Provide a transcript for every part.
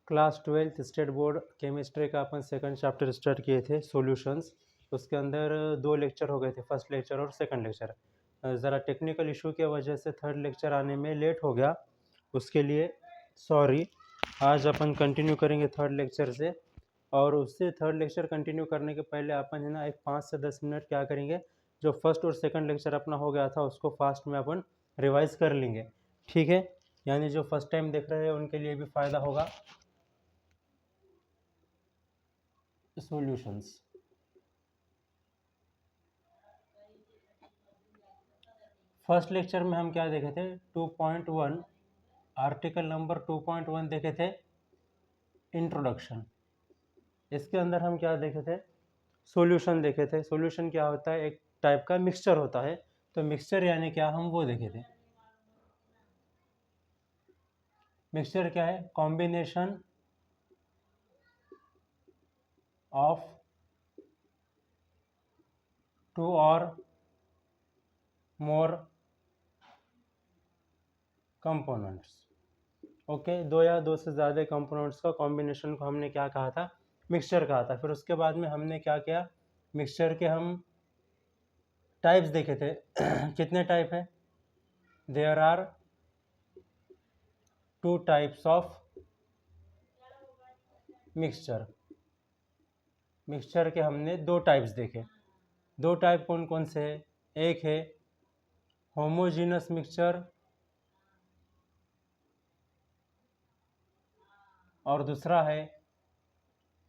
Class 12 state board chemistry का अपन second chapter start किए थे सॉल्यूशंस। उसके अंदर 2 लेक्चर हो गए थे, फर्स्ट लेक्चर और सेकंड लेक्चर। ज़रा टेक्निकल इशू की वजह से थर्ड लेक्चर आने में लेट हो गया, उसके लिए सॉरी। आज अपन कंटिन्यू करेंगे थर्ड लेक्चर से, और उससे थर्ड लेक्चर कंटिन्यू करने के पहले अपन है ना एक 5 से 10 मिनट क्या करेंगे, जो फर्स्ट और सेकंड लेक्चर अपना हो गया था उसको फास्ट में अपन रिवाइज कर लेंगे, ठीक है। यानी जो फर्स्ट टाइम देख रहे हैं उनके लिए भी फ़ायदा होगा। सॉल्यूशंस फर्स्ट लेक्चर में हम क्या देखे थे, 2.1 आर्टिकल नंबर 2.1 देखे थे, इंट्रोडक्शन। इसके अंदर हम क्या देखे थे, सॉल्यूशन देखे थे। सॉल्यूशन क्या होता है, एक टाइप का मिक्सचर होता है। तो मिक्सचर यानी क्या, हम वो देखे थे। मिक्सचर क्या है, कॉम्बिनेशन ऑफ 2 और मोर कंपोनेंट्स। ओके, 2 या 2 से ज़्यादा कंपोनेंट्स का कॉम्बिनेशन को हमने क्या कहा था, मिक्सचर कहा था। फिर उसके बाद में हमने क्या किया, मिक्सचर के हम टाइप्स देखे थे। कितने टाइप है, there are 2 types of mixture. Mixture के हमने 2 टाइप्स देखे। 2 टाइप कौन कौन से है, एक है होमोजीनस मिक्सचर और दूसरा है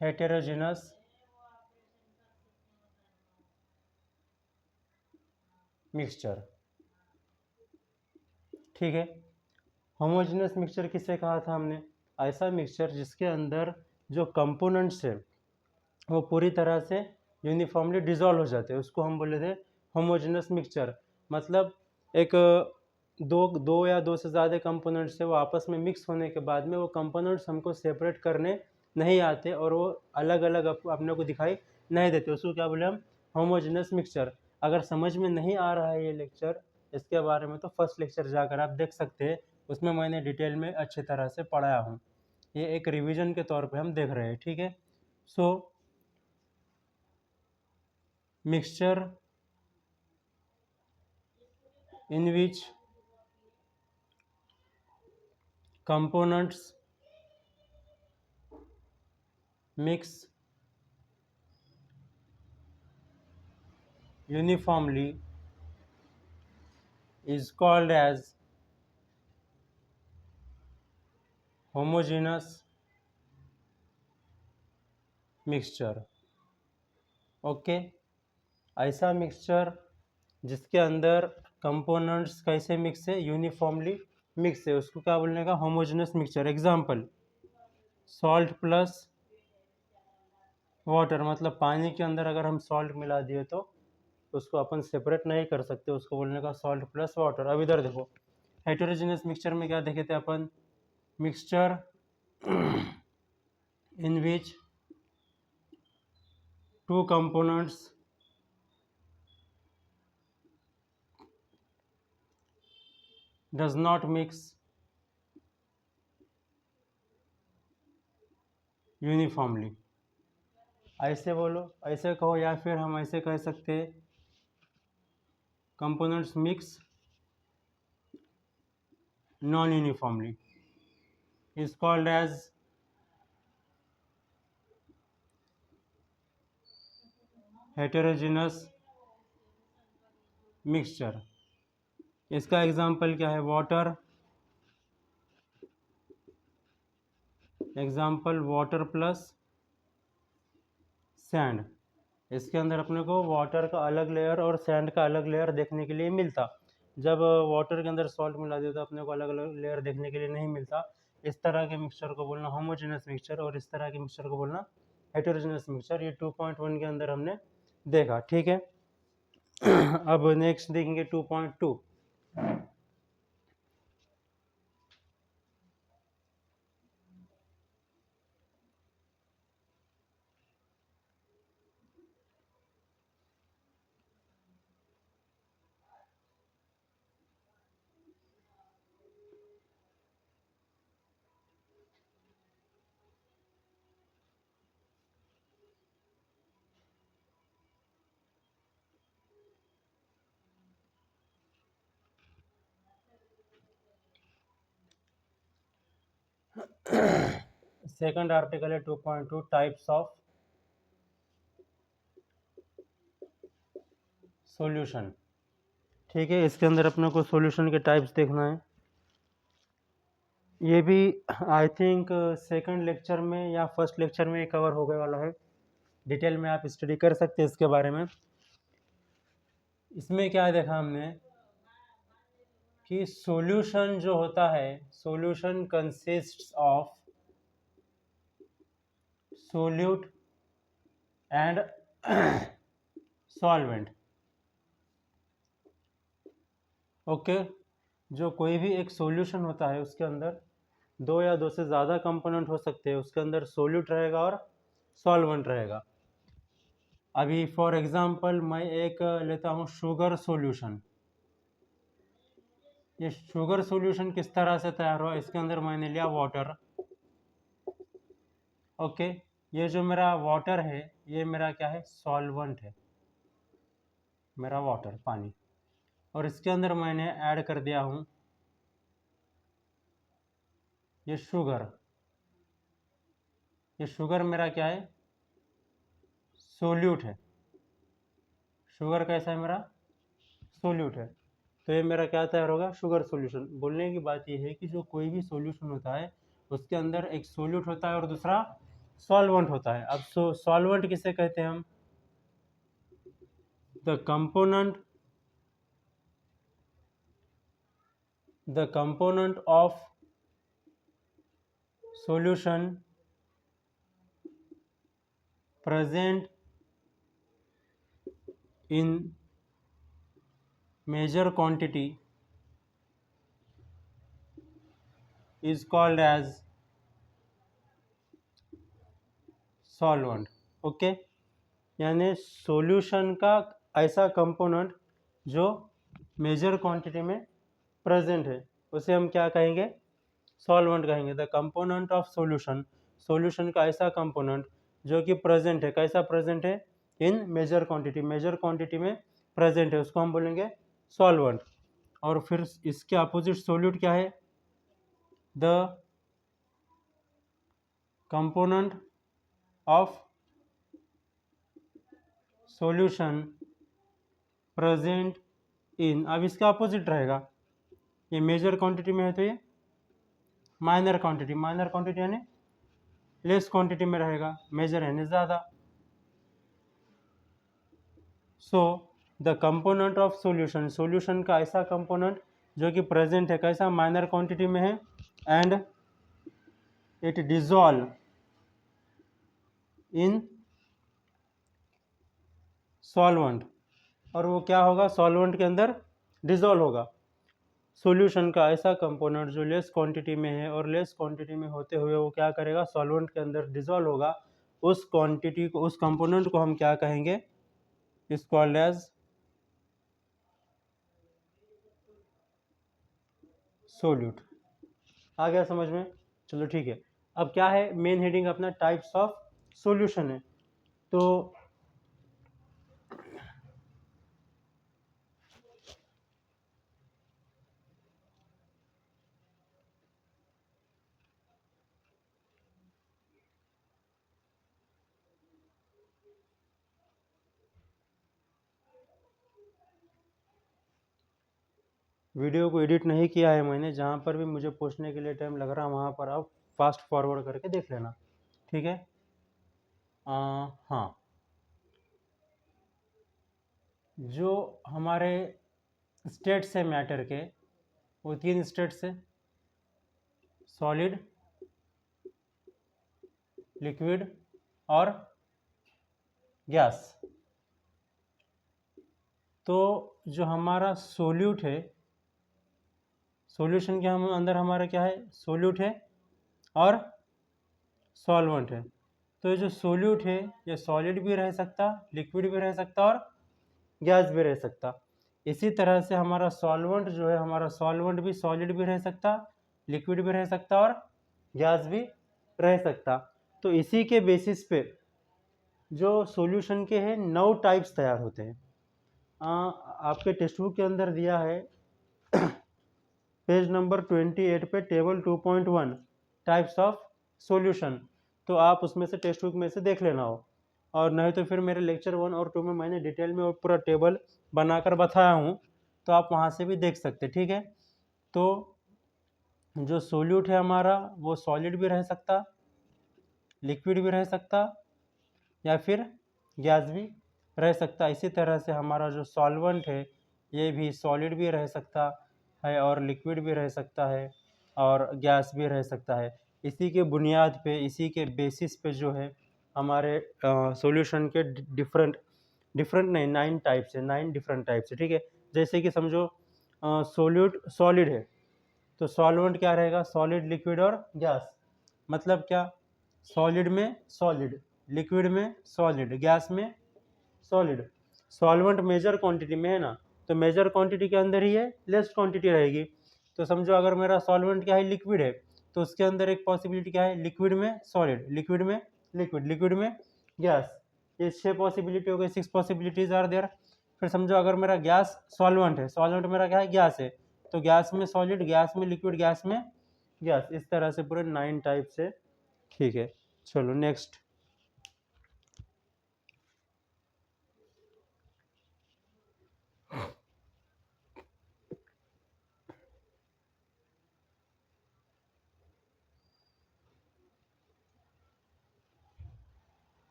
हेटेरोजीनस मिक्सचर, ठीक है। होमोजीनस मिक्सचर किसे कहा था हमने, ऐसा मिक्सचर जिसके अंदर जो कंपोनेंट्स है वो पूरी तरह से यूनिफॉर्मली डिजॉल्व हो जाते हैं, उसको हम बोले थे होमोजेनस मिक्सचर। मतलब एक दो या दो से ज़्यादा कंपोनेंट्स है, वो आपस में मिक्स होने के बाद में वो कंपोनेंट्स हमको सेपरेट करने नहीं आते और वो अलग अलग अपने को दिखाई नहीं देते, उसको क्या बोले हम, होमोजेनस मिक्सचर। अगर समझ में नहीं आ रहा है ये लेक्चर, इसके बारे में तो फर्स्ट लेक्चर जाकर आप देख सकते हैं, उसमें मैंने डिटेल में अच्छी तरह से पढ़ाया हूँ। ये एक रिवीजन के तौर पे हम देख रहे हैं, ठीक है। सो mixture in which components mix uniformly is called as homogeneous mixture। Okay, ऐसा मिक्सचर जिसके अंदर कंपोनेंट्स कैसे मिक्स है, यूनिफॉर्मली मिक्स है, उसको क्या बोलने का, homogeneous mixture. Example, salt plus water, मतलब पानी के अंदर अगर हम सॉल्ट मिला दिए तो उसको अपन सेपरेट नहीं कर सकते, उसको बोलने का सॉल्ट प्लस वाटर। अब इधर देखो, हेटेरोजेनस मिक्सचर में क्या देखे थे अपन, mixture in which 2 components does not mix uniformly। ऐसे बोलो, ऐसे कहो, या फिर हम ऐसे कह सकते हैं, components mix non uniformly is called as heterogeneous mixture. इसका एग्जाम्पल क्या है, water, example water plus sand. इसके अंदर अपने को वाटर का अलग लेयर और सैंड का अलग लेयर देखने के लिए मिलता। जब वाटर के अंदर सॉल्ट मिला दिया तो अपने को अलग अलग लेयर देखने के लिए नहीं मिलता। इस तरह के मिक्सचर को बोलना होमोजेनस मिक्सचर, और इस तरह के मिक्सचर को बोलना हेटेरोजेनस मिक्सचर। ये 2.1 के अंदर हमने देखा, ठीक है। अब नेक्स्ट देखेंगे 2.2। सेकंड आर्टिकल है 2.2 टाइप्स ऑफ सॉल्यूशन। ठीक है, इसके अंदर अपने को सॉल्यूशन के टाइप्स देखना है। ये भी आई थिंक सेकंड लेक्चर में या फर्स्ट लेक्चर में कवर होने वाला है। डिटेल में आप स्टडी कर सकते हैं इसके बारे में। इसमें क्या देखा हमने कि सॉल्यूशन जो होता है, solution consists of solute and solvent. Okay, जो कोई भी एक सॉल्यूशन होता है उसके अंदर दो या दो से ज़्यादा कंपोनेंट हो सकते हैं। उसके अंदर सोल्यूट रहेगा और सॉल्वेंट रहेगा। अभी फॉर एग्जांपल मैं एक लेता हूँ शुगर सॉल्यूशन। ये शुगर सॉल्यूशन किस तरह से तैयार हुआ, इसके अंदर मैंने लिया वाटर। ओके, ये जो मेरा वाटर है ये मेरा क्या है, सॉल्वेंट है, मेरा वाटर पानी। और इसके अंदर मैंने ऐड कर दिया हूँ ये शुगर। ये शुगर मेरा क्या है, सोल्यूट है। शुगर कैसा है, मेरा सोल्यूट है। तो ये मेरा क्या तैयार होगा, शुगर सॉल्यूशन। बोलने की बात ये है कि जो कोई भी सॉल्यूशन होता है उसके अंदर एक सोल्यूट होता है और दूसरा सॉल्वेंट होता है। अब सॉल्वेंट किसे कहते हैं हम, the component of solution present in major quantity is called as solvent। Okay, यानी सॉल्यूशन का ऐसा कंपोनेंट जो मेजर क्वांटिटी में प्रेजेंट है उसे हम क्या कहेंगे, सॉल्वेंट कहेंगे। The component of solution, solution का ऐसा कंपोनेंट जो कि प्रेजेंट है, कैसा प्रेजेंट है, इन मेजर क्वांटिटी, मेजर क्वांटिटी में प्रेजेंट है, उसको हम बोलेंगे सॉल्वेंट। और फिर इसके अपोजिट सोल्यूट क्या है, the component of solution present in. अब इसका अपोजिट रहेगा, ये मेजर क्वांटिटी में है तो ये माइनर क्वांटिटी, माइनर क्वांटिटी यानी लेस क्वांटिटी में रहेगा, मेजर यानी ज़्यादा। So the component of solution, solution का ऐसा कंपोनेंट जो कि प्रेजेंट है, कैसा, माइनर क्वांटिटी में है, and it dissolve in solvent, और वो क्या होगा, सॉल्वेंट के अंदर डिजॉल्व होगा। सॉल्यूशन का ऐसा कंपोनेंट जो लेस क्वांटिटी में है और लेस क्वांटिटी में होते हुए वो क्या करेगा, सॉल्वेंट के अंदर डिजॉल्व होगा। उस क्वांटिटी को, उस कंपोनेंट को हम क्या कहेंगे, इज कॉल्ड एज सोल्यूट। आ गया समझ में, चलो ठीक है। अब क्या है, मेन हेडिंग अपना टाइप्स ऑफ सॉल्यूशन है। तो वीडियो को एडिट नहीं किया है मैंने, जहाँ पर भी मुझे पूछने के लिए टाइम लग रहा है वहाँ पर आप फास्ट फॉरवर्ड करके देख लेना, ठीक है। हाँ, जो हमारे स्टेट्स है मैटर के, वो तीन स्टेट्स है, सॉलिड, लिक्विड और गैस। तो जो हमारा सोल्यूट है, सॉल्यूशन के हम अंदर हमारा क्या है, सोल्यूट है और सॉल्वेंट है। तो ये जो सोल्यूट है ये सॉलिड भी रह सकता, लिक्विड भी रह सकता और गैस भी रह सकता। इसी तरह से हमारा सॉल्वेंट जो है, हमारा सॉल्वेंट भी सॉलिड भी रह सकता, लिक्विड भी रह सकता और गैस भी रह सकता। तो इसी के बेसिस पे जो सॉल्यूशन के हैं 9 टाइप्स तैयार होते हैं। आपके टेक्स्ट बुक के अंदर दिया है पेज नंबर 28 पे टेबल 2.1 टाइप्स ऑफ सॉल्यूशन, तो आप उसमें से टेक्स्ट बुक में से देख लेना हो, और नहीं तो फिर मेरे लेक्चर 1 और 2 में मैंने डिटेल में वो पूरा टेबल बनाकर बताया हूँ, तो आप वहाँ से भी देख सकते, ठीक है। तो जो सोल्यूट है हमारा वो सॉलिड भी रह सकता, लिक्विड भी रह सकता, या फिर गैस भी रह सकता। इसी तरह से हमारा जो सॉल्वेंट है ये भी सॉलिड भी रह सकता है और लिक्विड भी रह सकता है और गैस भी रह सकता है। इसी के बुनियाद पे, इसी के बेसिस पे जो है हमारे सॉल्यूशन के डिफरेंट डिफरेंट नहीं 9 टाइप्स है, 9 डिफरेंट टाइप्स है, ठीक है। जैसे कि समझो सोल्यूट सॉलिड है, तो सॉल्वेंट क्या रहेगा, सॉलिड, लिक्विड और गैस। मतलब क्या, सॉलिड में सॉलिड, लिक्विड में सॉलिड, गैस में सॉलिड। सॉल्वेंट मेजर क्वांटिटी में है ना, तो मेजर क्वांटिटी के अंदर ही है, लेस क्वांटिटी रहेगी। तो समझो अगर मेरा सॉल्वेंट क्या है, लिक्विड है, तो उसके अंदर एक पॉसिबिलिटी क्या है, लिक्विड में सॉलिड, लिक्विड में लिक्विड, लिक्विड में गैस। ये 6 पॉसिबिलिटी हो गई, 6 पॉसिबिलिटीज आर देयर। फिर समझो अगर मेरा गैस सॉल्वेंट है, सॉल्वेंट मेरा क्या है, गैस है, तो गैस में सॉलिड, गैस में लिक्विड, गैस में गैस। इस तरह से पूरे 9 टाइप से, ठीक है। चलो नेक्स्ट।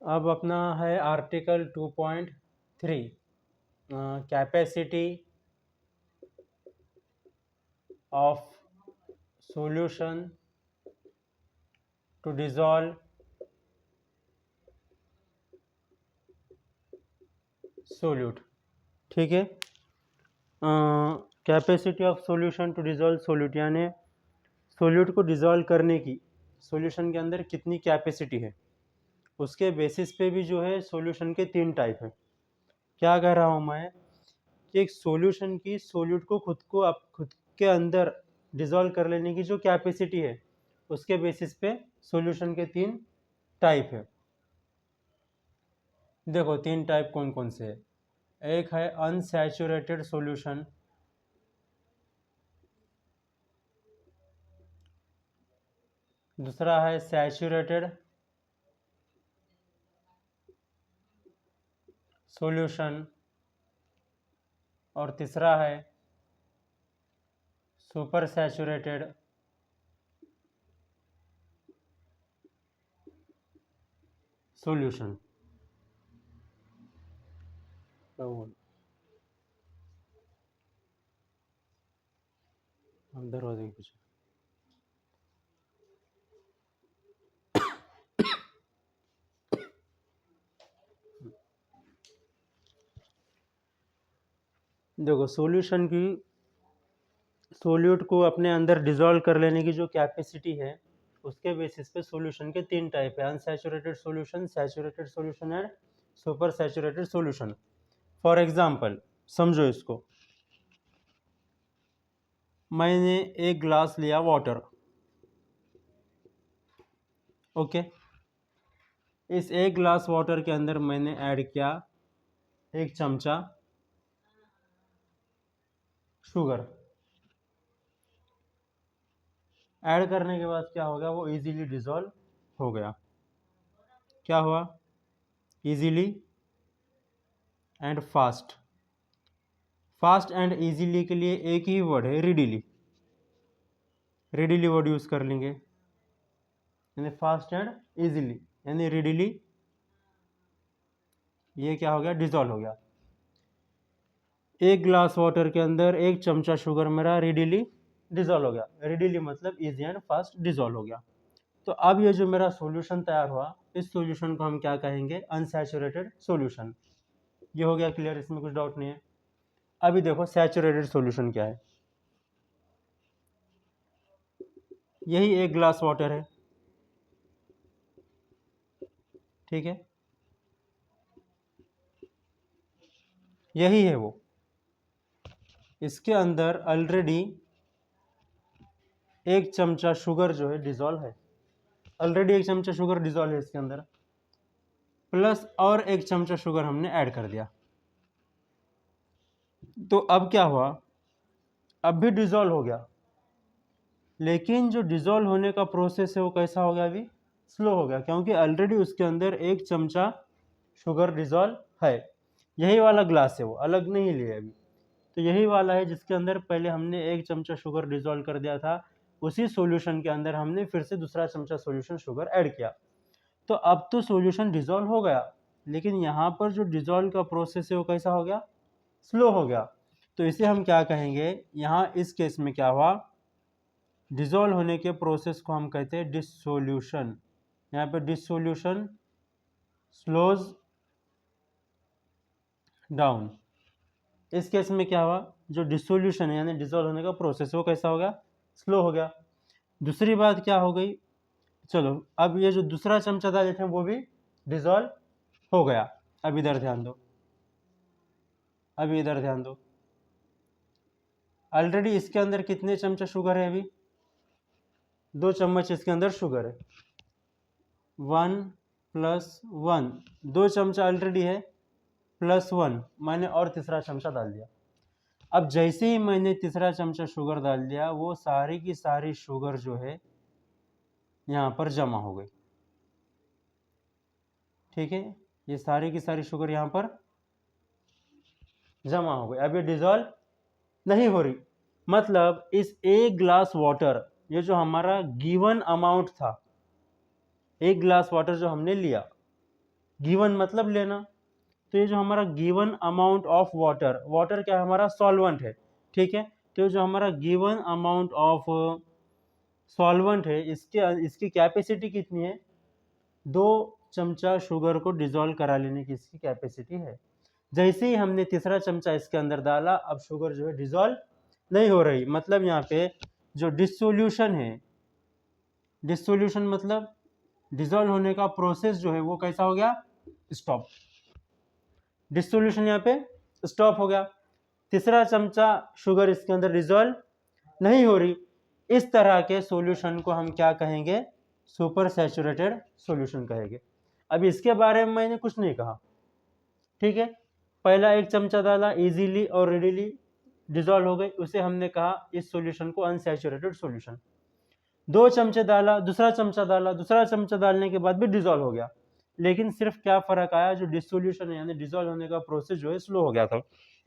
अब अपना है article 2.3, capacity of solution to dissolve solute, ठीक है। Capacity of solution to dissolve solute, यानी सोल्यूट को डिसॉल्व करने की सॉल्यूशन के अंदर कितनी कैपेसिटी है, उसके बेसिस पे भी जो है सॉल्यूशन के 3 टाइप है। क्या कह रहा हूँ मैं कि एक सॉल्यूशन की, सोल्यूट को खुद के अंदर डिसॉल्व कर लेने की जो कैपेसिटी है, उसके बेसिस पे सॉल्यूशन के 3 टाइप है। देखो 3 टाइप कौन कौन से है। एक है अनसैचुरेटेड सॉल्यूशन, दूसरा है सैचुरेटेड सॉल्यूशन, और तीसरा है सुपर सैचुरेटेड सॉल्यूशन। दरवाजे के पीछे। देखो सॉल्यूशन की, सोल्यूट को अपने अंदर डिसॉल्व कर लेने की जो कैपेसिटी है, उसके बेसिस पे सॉल्यूशन के 3 टाइप है, unsaturated solution, saturated solution and super saturated solution. For example समझो इसको, मैंने एक ग्लास लिया वाटर, ओके। इस एक ग्लास वाटर के अंदर मैंने ऐड किया 1 चमचा शुगर। ऐड करने के बाद क्या हो गया, वो इजीली डिसॉल्व हो गया। क्या हुआ, easily and fast. Fast and easily के लिए एक ही वर्ड है, रेडिली। रेडिली वर्ड यूज कर लेंगे, यानी फास्ट एंड इजीली, यानी रेडिली ये क्या हो गया, डिसॉल्व हो गया। एक ग्लास वाटर के अंदर 1 चमचा शुगर मेरा रेडिली डिसॉल्व हो गया। रेडिली मतलब इजी एंड फास्ट डिसॉल्व हो गया। तो अब ये जो मेरा सॉल्यूशन तैयार हुआ, इस सॉल्यूशन को हम क्या कहेंगे, अनसैचुरेटेड सॉल्यूशन। ये हो गया क्लियर, इसमें कुछ डाउट नहीं है। अभी देखो सैचुरेटेड सॉल्यूशन क्या है। यही 1 ग्लास वाटर है, ठीक है, यही है वो। इसके अंदर ऑलरेडी 1 चमचा शुगर जो है डिसॉल्व है, ऑलरेडी 1 चमचा शुगर डिसॉल्व है इसके अंदर, प्लस और 1 चमचा शुगर हमने ऐड कर दिया। तो अब क्या हुआ, अब भी डिजोल्व हो गया, लेकिन जो डिजोल्व होने का प्रोसेस है वो कैसा हो गया, अभी स्लो हो गया, क्योंकि ऑलरेडी उसके अंदर 1 चमचा शुगर डिजोल्व है। यही वाला ग्लास है, वो अलग नहीं लिया अभी, तो यही वाला है जिसके अंदर पहले हमने 1 चमचा शुगर डिजोल्व कर दिया था, उसी सॉल्यूशन के अंदर हमने फिर से दूसरा चमचा सॉल्यूशन शुगर ऐड किया। तो अब तो सॉल्यूशन डिजोल्व हो गया, लेकिन यहाँ पर जो डिजोल्व का प्रोसेस है वो कैसा हो गया, स्लो हो गया। तो इसे हम क्या कहेंगे, यहाँ इस केस में क्या हुआ, डिजोल्व होने के प्रोसेस को हम कहते हैं डिसोल्यूशन। यहाँ पे डिसोल्यूशन स्लोज डाउन। इस केस में क्या हुआ, जो डिसोल्यूशन है यानी डिजोल्व होने का प्रोसेस है वो कैसा हो गया, स्लो हो गया। दूसरी बात क्या हो गई, चलो अब ये जो दूसरा चमचा डाले थे वो भी डिजोल्व हो गया। अब इधर ध्यान दो, अब इधर ध्यान दो, ऑलरेडी इसके अंदर कितने चमचा शुगर है, अभी 2 चम्मच इसके अंदर शुगर है, 1+1, 2 चमचा ऑलरेडी है, +1 मैंने और तीसरा चमचा डाल दिया। अब जैसे ही मैंने तीसरा चमचा शुगर डाल दिया, वो सारी की सारी शुगर जो है यहाँ पर जमा हो गई, ठीक है, ये सारी की सारी शुगर यहाँ पर जमा हो गई। अब ये डिजोल्व नहीं हो रही, मतलब इस 1 ग्लास वाटर, ये जो हमारा गिवन अमाउंट था, 1 ग्लास वाटर जो हमने लिया, गिवन मतलब लेना, तो ये जो हमारा given amount of water, water क्या है, हमारा सॉल्वेंट है, ठीक है, तो जो हमारा गिवन अमाउंट ऑफ सॉल्वेंट है, इसकी कैपेसिटी कितनी है, 2 चमचा शुगर को डिजोल्व करा लेने की इसकी कैपेसिटी है। जैसे ही हमने तीसरा चमचा इसके अंदर डाला, अब शुगर जो है डिजोल्व नहीं हो रही, मतलब यहाँ पे जो डिसोल्यूशन है, डिसोल्यूशन मतलब डिजोल्व होने का प्रोसेस जो है वो कैसा हो गया, स्टॉप, डिसोल्यूशन यहाँ पे स्टॉप हो गया। तीसरा चमचा शुगर इसके अंदर डिजोल्व नहीं हो रही, इस तरह के सॉल्यूशन को हम क्या कहेंगे, सुपर सैचुरेटेड सॉल्यूशन कहेंगे। अब इसके बारे में मैंने कुछ नहीं कहा, ठीक है, पहला 1 चमचा डाला, इजीली और रेडीली डिजोल्व हो गई, उसे हमने कहा इस सॉल्यूशन को अनसैचुरेटेड सॉल्यूशन। 2 चमचे डाला, दूसरा चमचा डाला, दूसरा चमचा डालने के बाद भी डिजोल्व हो गया, लेकिन सिर्फ क्या फर्क आया, जो डिसोल्यूशन है यानी डिजोल्व होने का प्रोसेस जो है स्लो हो गया था।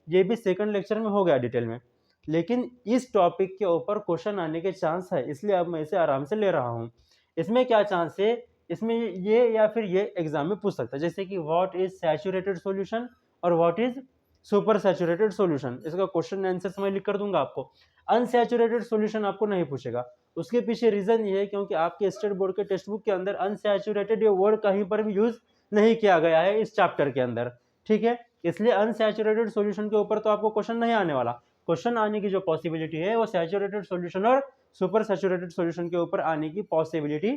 ये भी सेकंड लेक्चर में हो गया डिटेल में, लेकिन इस टॉपिक के ऊपर क्वेश्चन आने के चांस है, इसलिए अब मैं इसे आराम से ले रहा हूँ। इसमें क्या चांस है, इसमें ये या फिर ये एग्जाम में पूछ सकता है, जैसे कि व्हाट इज सैचुरेटेड सॉल्यूशन और what is super saturated solution, इसका क्वेश्चन आंसर मैं लिख कर दूंगा आपको। अनसैचुरेटेड सॉल्यूशन आपको नहीं पूछेगा, उसके पीछे रीजन ये है क्योंकि आपके स्टेट बोर्ड के टेक्स्ट बुक के अंदर अनसैचुरेटेड ये वर्ड कहीं पर भी यूज नहीं किया गया है इस चैप्टर के अंदर, ठीक है, इसलिए अनसैचुरेटेड सॉल्यूशन के ऊपर तो आपको क्वेश्चन नहीं आने वाला। क्वेश्चन आने की जो पॉसिबिलिटी है वो सैचुरेटेड सॉल्यूशन और सुपर सैचुरेटेड सॉल्यूशन के ऊपर आने की पॉसिबिलिटी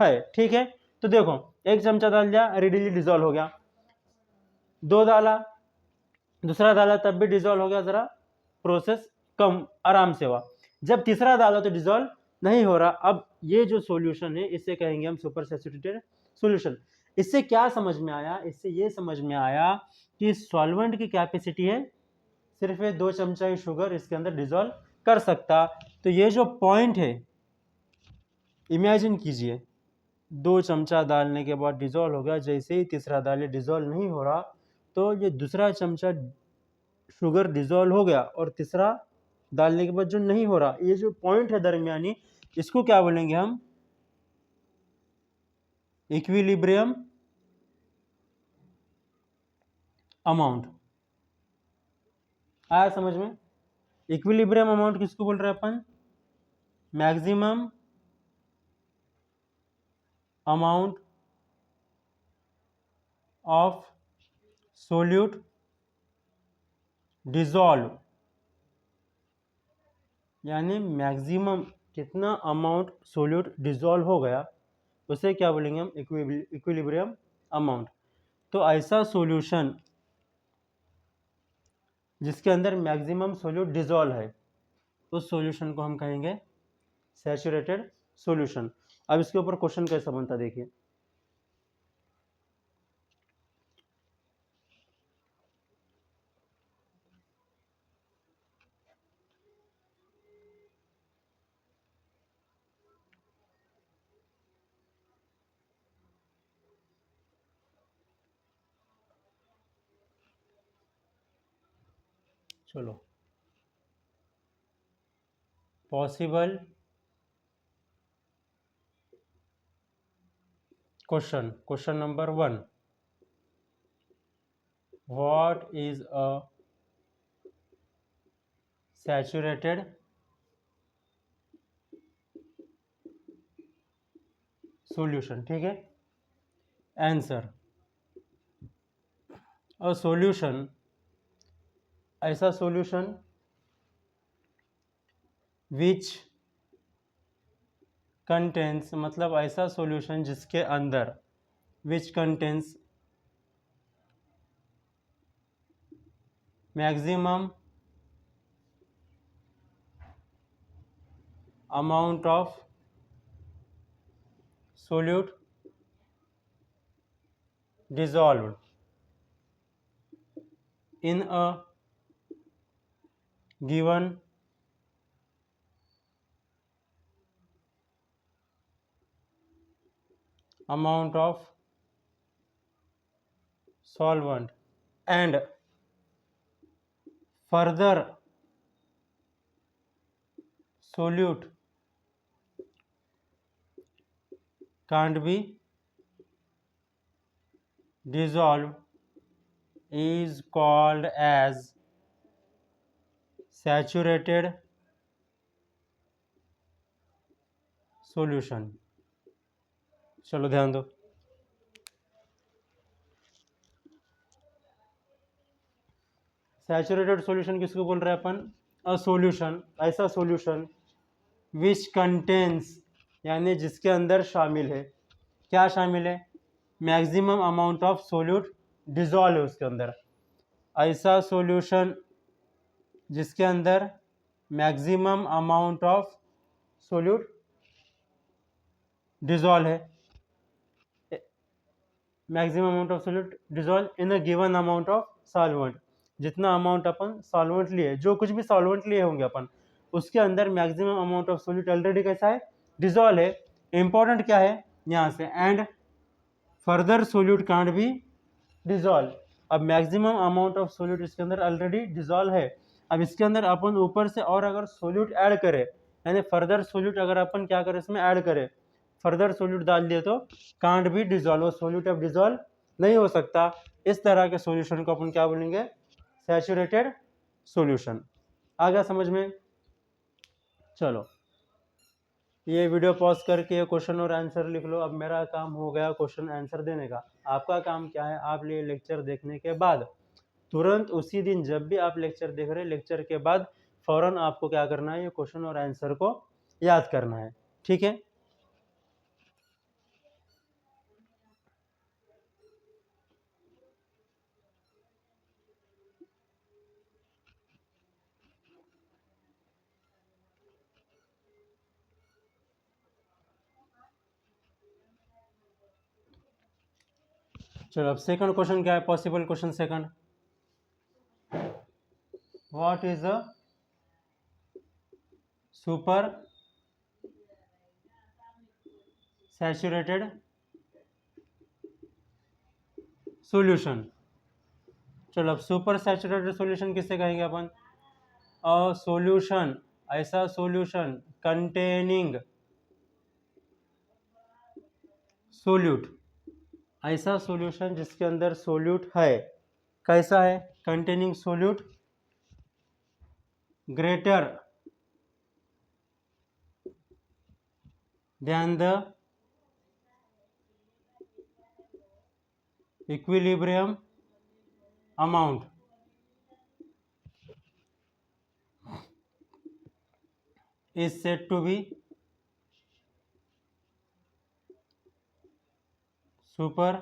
है, ठीक है। तो देखो 1 चमचा डाल दिया, रेडीली डिजोल्व हो गया, 2 डाला, दूसरा डाला तब भी डिजोल्व हो गया, जरा प्रोसेस कम आराम से हुआ, जब तीसरा डाला तो डिजोल्व नहीं हो रहा। अब ये जो सॉल्यूशन है इसे कहेंगे हम सुपर सैचुरेटेड सॉल्यूशन। इससे क्या समझ में आया, इससे ये समझ में आया कि सॉल्वेंट की कैपेसिटी है सिर्फ 2 चमचा ही शुगर इसके अंदर डिजोल्व कर सकता। तो ये जो पॉइंट है, इमेजिन कीजिए 2 चमचा डालने के बाद डिजोल्व हो गया, जैसे ही तीसरा डाले डिजोल्व नहीं हो रहा, तो ये दूसरा चमचा शुगर डिजोल्व हो गया और तीसरा डालने के बाद जो नहीं हो रहा, ये जो पॉइंट है दरमियानी, इसको क्या बोलेंगे हम, इक्विलिब्रियम अमाउंट। आया समझ में, इक्विलिब्रियम अमाउंट किसको बोल रहे हैं अपन, maximum amount of solute dissolve, यानी मैक्सिमम कितना अमाउंट सोल्यूट डिजोल्व हो गया उसे क्या बोलेंगे हम, इक्विलिब्रियम अमाउंट। तो ऐसा सॉल्यूशन जिसके अंदर मैक्सिमम सोल्यूट डिजोल्व है, उस सॉल्यूशन को हम कहेंगे सैचुरेटेड सॉल्यूशन। अब इसके ऊपर क्वेश्चन कैसा बनता देखिए, चलो, possible question number 1, what is a saturated solution? ठीक है, आंसर, अ सॉल्यूशन, ऐसा सॉल्यूशन विच कंटेंस, मतलब ऐसा सॉल्यूशन जिसके अंदर, which contains maximum amount of solute dissolved in a given amount of solvent and further solute can't be dissolved is called as saturated solution. चलो ध्यान दो, सैचुरेटेड सॉल्यूशन किसको बोल रहे हैं अपन? अ सॉल्यूशन, ऐसा सॉल्यूशन विच कंटेंस, यानी जिसके अंदर शामिल है, क्या शामिल है? Maximum amount of solute dissolve है उसके अंदर, ऐसा सॉल्यूशन जिसके अंदर maximum amount of solute dissolve है, maximum amount of solute dissolve in a given amount of solvent, जितना अमाउंट अपन सॉल्वेंट लिए, जो कुछ भी सॉल्वेंट लिए होंगे अपन, उसके अंदर maximum amount of solute already कैसा है? डिजॉल्व है। इंपॉर्टेंट क्या है यहाँ से? And further solute can't be dissolve. अब मैक्सिमम अमाउंट ऑफ सोल्यूट इसके अंदर ऑलरेडी डिजॉल्व है, अब इसके अंदर अपन ऊपर से और अगर सोल्यूट ऐड करें, यानी फर्दर सोल्यूट अगर अपन क्या करें, इसमें ऐड करें, फर्दर सोल्यूट डाल दिए तो कांट बी डिजॉल्व, सोल्यूट अब डिजॉल्व नहीं हो सकता। इस तरह के सॉल्यूशन को अपन क्या बोलेंगे? Saturated solution. आ गया समझ में? चलो, ये वीडियो पॉज करके क्वेश्चन और आंसर लिख लो। अब मेरा काम हो गया क्वेश्चन आंसर देने का। आपका काम क्या है? आप ये लेक्चर देखने के बाद तुरंत उसी दिन, जब भी आप लेक्चर देख रहे हैं, लेक्चर के बाद फौरन आपको क्या करना है? ये क्वेश्चन और आंसर को याद करना है। ठीक है? चलो, अब सेकंड क्वेश्चन क्या है? Possible question second, what is a super saturated solution? चलो, अब सुपर सैचुरेटेड सॉल्यूशन किससे कहेंगे अपन? अ सॉल्यूशन, ऐसा सॉल्यूशन कंटेनिंग सोल्यूट, ऐसा सॉल्यूशन जिसके अंदर सोल्यूट है। कैसा है? Containing solute greater than the equilibrium amount is said to be super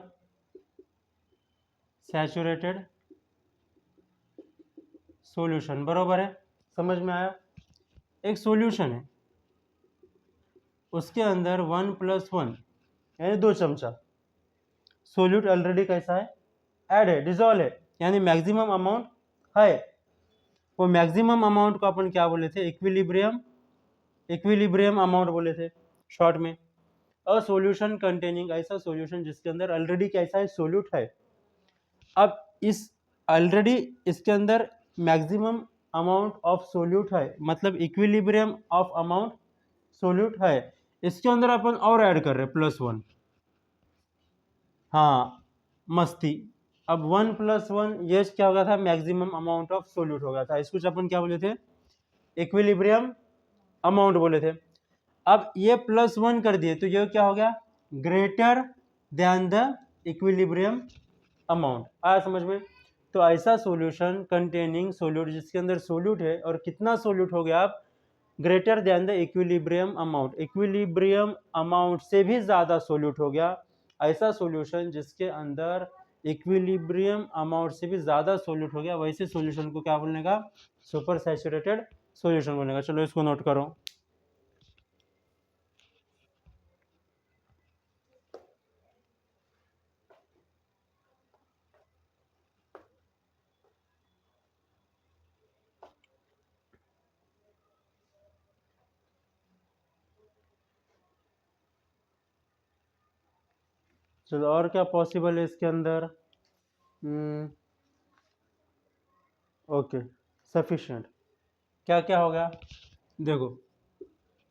saturated solution. बरोबर है? समझ में आया? एक सॉल्यूशन है, उसके अंदर 1+1 यानी 2 चमचा सोल्यूट ऑलरेडी कैसा है? ऐड है, डिजॉल्व है, यानी मैक्सिमम अमाउंट है। वो मैक्सिमम अमाउंट को अपन क्या बोले थे? इक्विलिब्रियम अमाउंट बोले थे शॉर्ट में। अ सॉल्यूशन कंटेनिंग, ऐसा सॉल्यूशन जिसके अंदर ऑलरेडी कैसा है? सोल्यूट है। अब इस ऑलरेडी इसके अंदर मैक्सिमम अमाउंट ऑफ सोल्यूट है, मतलब इक्विलिब्रियम ऑफ अमाउंट सोल्यूट है, इसके अंदर अपन और ऐड कर रहे हैं +1। हाँ मस्ती, अब 1 + 1 ये क्या हो गया था, मैक्सिमम अमाउंट ऑफ सोल्यूट हो गया था, इसको अपन क्या बोले थे, इक्विलिब्रियम अमाउंट बोले थे। अब ये +1 कर दिए तो ये क्या हो गया, greater than the equilibrium amount. आया समझ में? तो ऐसा सॉल्यूशन कंटेनिंग सोल्यूट, जिसके अंदर सोल्यूट है और कितना सोल्यूट हो गया, आप greater than the equilibrium amount, equilibrium amount से भी ज़्यादा सोल्यूट हो गया, ऐसा सॉल्यूशन जिसके अंदर इक्विलिब्रियम अमाउंट से भी ज़्यादा सोल्यूट हो गया, वैसे सॉल्यूशन को क्या बोलने का, सुपर सैचुरेटेड सॉल्यूशन बोलने का। चलो इसको नोट करो। चलो और क्या पॉसिबल है इसके अंदर, ओके सफिशिएंट। क्या क्या हो गया, देखो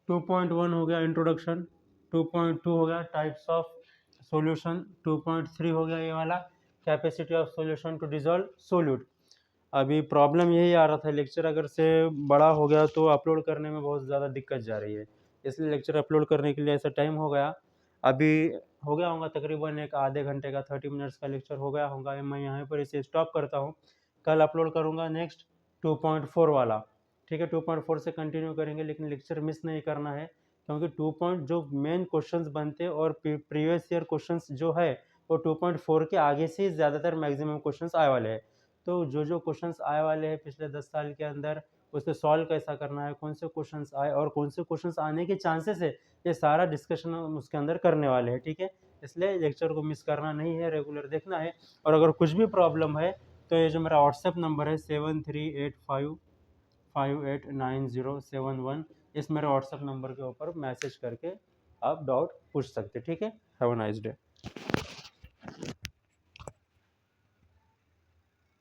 2.1 हो गया इंट्रोडक्शन, 2.2 हो गया टाइप्स ऑफ सॉल्यूशन, 2.3 हो गया ये वाला capacity of solution to dissolve solute. अभी प्रॉब्लम यही आ रहा था, लेक्चर अगर से बड़ा हो गया तो अपलोड करने में बहुत ज़्यादा दिक्कत जा रही है, इसलिए लेक्चर अपलोड करने के लिए ऐसा टाइम हो गया। अभी हो गया होगा तकरीबन एक आधे घंटे का, 30 मिनट्स का लेक्चर हो गया होगा, मैं यहाँ पर इसे स्टॉप करता हूँ, कल अपलोड करूँगा नेक्स्ट 2.4 वाला, ठीक है। 2.4 से कंटिन्यू करेंगे, लेकिन लेक्चर मिस नहीं करना है, क्योंकि जो मेन क्वेश्चंस बनते हैं और प्रीवियस ईयर क्वेश्चंस जो है वो 2.4 के आगे से ज़्यादातर मैक्सिमम क्वेश्चंस आए वाले हैं। तो जो क्वेश्चंस आए वाले हैं पिछले 10 साल के अंदर, उसे सॉल्व कैसा करना है, कौन से क्वेश्चंस आए और कौन से क्वेश्चंस आने के चांसेस है, ये सारा डिस्कशन हम उसके अंदर करने वाले हैं, ठीक है। इसलिए लेक्चर को मिस करना नहीं है, रेगुलर देखना है। और अगर कुछ भी प्रॉब्लम है तो ये जो मेरा व्हाट्सएप नंबर है 7385589071, इस मेरे व्हाट्सएप नंबर के ऊपर मैसेज करके आप डाउट पूछ सकते, ठीक है। Have a nice day.